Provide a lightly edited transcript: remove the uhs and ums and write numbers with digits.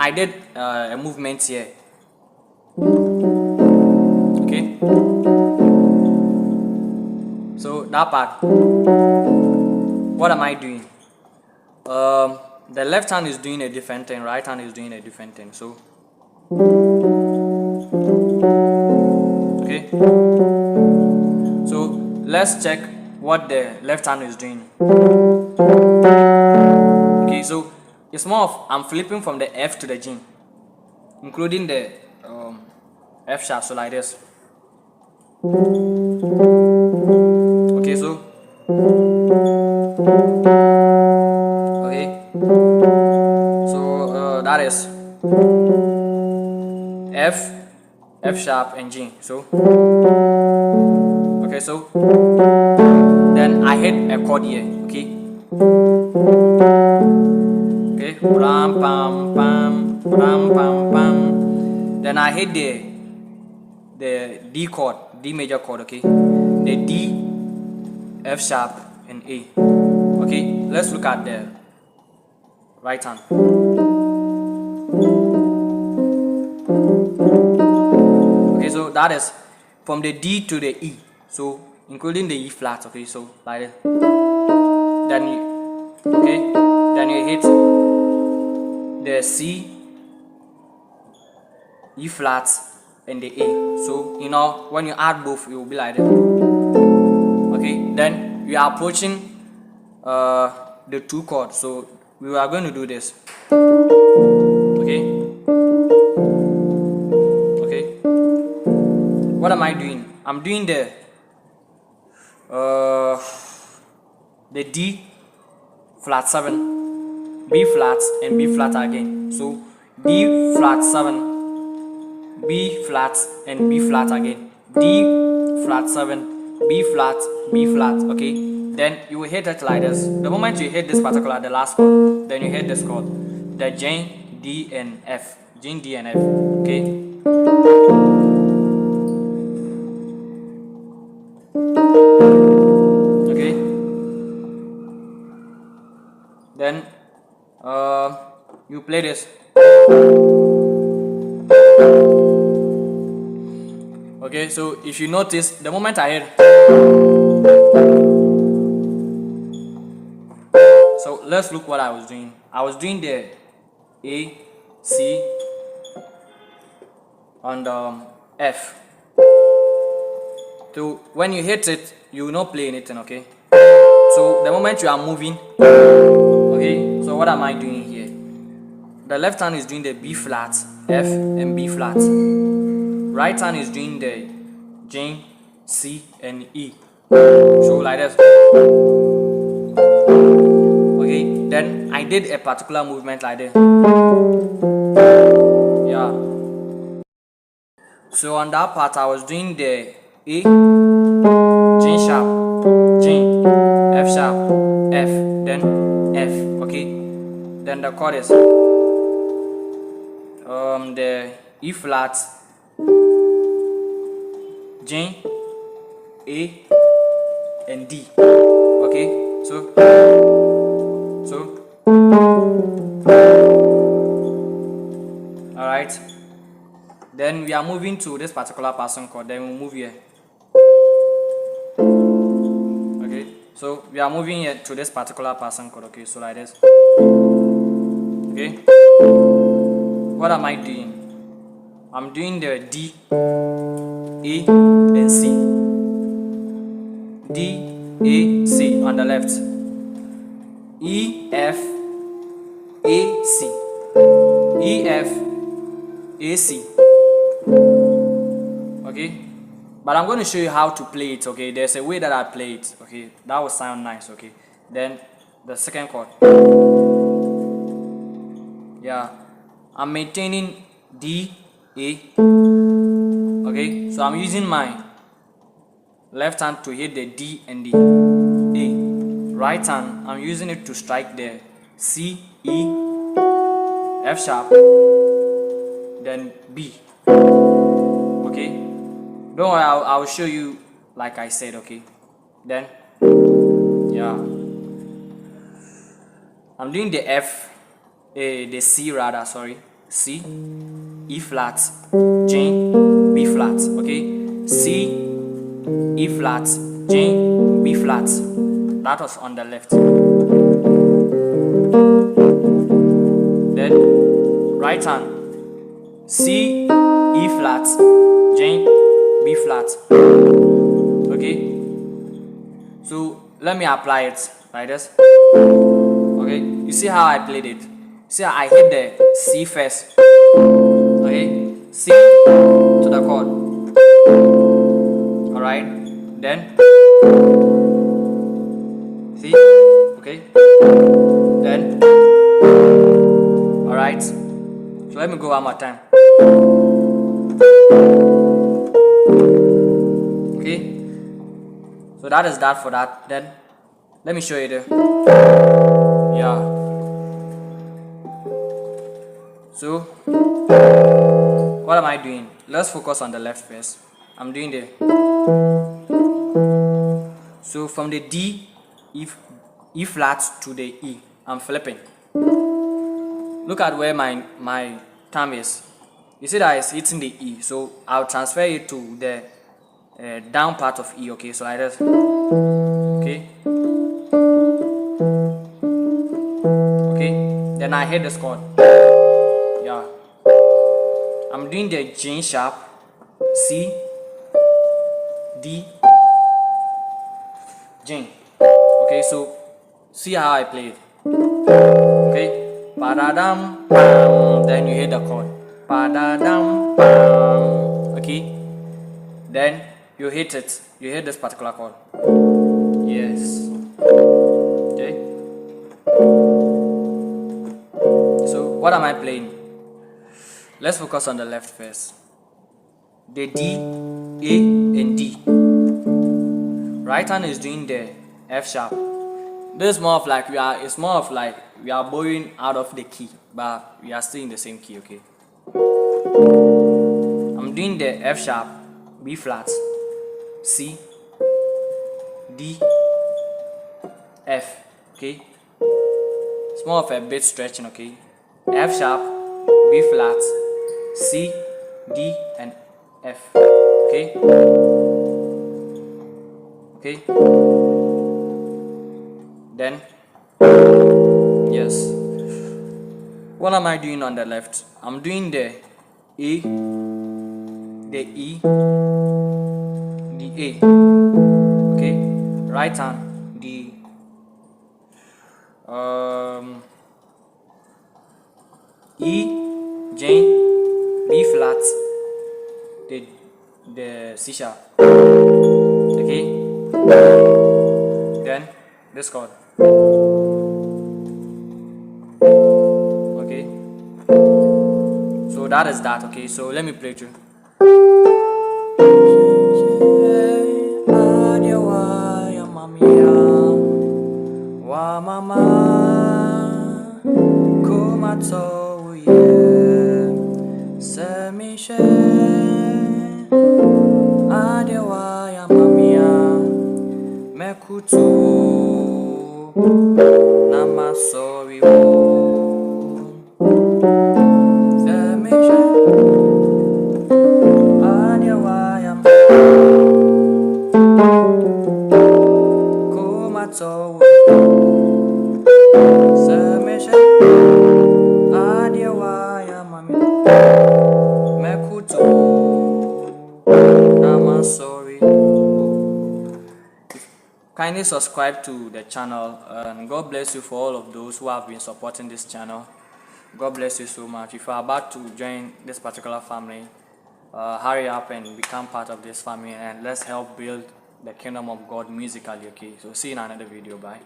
I did a movement here. Okay. So that part. What am I doing? The left hand is doing a different thing. Right hand is doing a different thing. So. Okay. So let's check what the left hand is doing. Okay, so it's more of I'm flipping from the F to the G, including the F sharp, so like this. Okay, so that is F sharp and G. So okay, so then I hit a chord here. Okay. Okay, ram pam pam ram pam pam. Then I hit the D chord, D major chord. Okay, the D, F sharp, and A. Okay, let's look at the right hand. Okay, so that is from the D to the E, so including the E flat. Okay, so like this. Then you hit the C, E flat, and the A. So when you add both, it will be like that. Okay, then we are approaching the two chords. So we are going to do this. Okay. What am I doing? I'm doing the D flat 7, B flat, and B flat again. So D flat 7, B flat, and B flat again. D flat 7, B flat, B flat. Okay, then you will hit it like this. The moment you hit this particular, the last chord, then you hit this chord, the G, D, and F. G, D, and F. Okay. Then you play this. Okay, so if you notice, the moment I hit, so let's look what I was doing. I was doing the A, C, and F. So when you hit it, you will not play anything. Okay. So the moment you are moving, okay, so what am I doing here? The left hand is doing the B flat, F, and B flat. Right hand is doing the G, C, and E. So like this. Okay, then I did a particular movement like this. Yeah. So on that part, I was doing the A, G sharp, G, F sharp, F, then F. Okay, then the chord is the E flat, G, A, and D. Okay, so all right. Then we are moving to this particular passing chord. Then we'll move here. Okay, so we are moving here to this particular passing chord. Okay, so like this. Okay, what am I doing? I'm doing the D, A, and C. D, A, C on the left. E, F, A, C. E, F, A, C. Okay, but I'm going to show you how to play it. Okay, there's a way that I play it. Okay, that will sound nice. Okay, then the second chord. Yeah, I'm maintaining D, A. Okay, so I'm using my left hand to hit the D and the A. Right hand, I'm using it to strike the C, E, F sharp, then B. Okay, don't worry, I'll show you like I said. Okay, then yeah, I'm doing the F, the C rather, sorry. C, E flat, G, B flat. Okay, C, E flat, G, B flat. That was on the left. Then right hand, C, E flat, G, B flat. Okay, so let me apply it like this. Okay, you see how I played it? See how I hit the C first. Okay, C to the chord. Alright, then C. Okay, then alright. So let me go one more time. Okay, so that is that for that. Then let me show you there. Yeah. So what am I doing? Let's focus on the left first. I'm doing the. So from the D, E flat to the E, I'm flipping. Look at where my thumb is. You see that it's hitting the E, so I'll transfer it to the down part of E. Okay, so like this. Okay. Okay. Then I hit this chord. Yeah. I'm doing the G sharp, C, D, G. Okay, so see how I play it. Okay. Pa-da-dum, bam. Then you hit the chord. Pa-da-dum, bam. Okay. Then you hit it. You hit this particular chord. Yes. Okay. So what am I playing? Let's focus on the left first. The D, A, and D. Right hand is doing the F sharp. This is more of like it's more of like we are borrowing out of the key, but we are still in the same key. Okay. I'm doing the F sharp, B flat, C, D, F. Okay. It's more of a bit stretching. Okay. F sharp, B flat, C, D, and F. Okay. Okay. Then yes. What am I doing on the left? I'm doing the A, the E, the A. Okay. Right hand, the E, G, B flat, the C sharp. Okay. Then this chord. Okay. So that is that. Okay. So let me play through. Wa mama kumato ye semishe adewa ya mamia mekutu namasori wo semishe adewa ya kumato Kindly subscribe to the channel, and God bless you for all of those who have been supporting this channel. God bless you so much. If you are about to join this particular family, hurry up and become part of this family, and let's help build the kingdom of God musically. Okay, so see you in another video. Bye.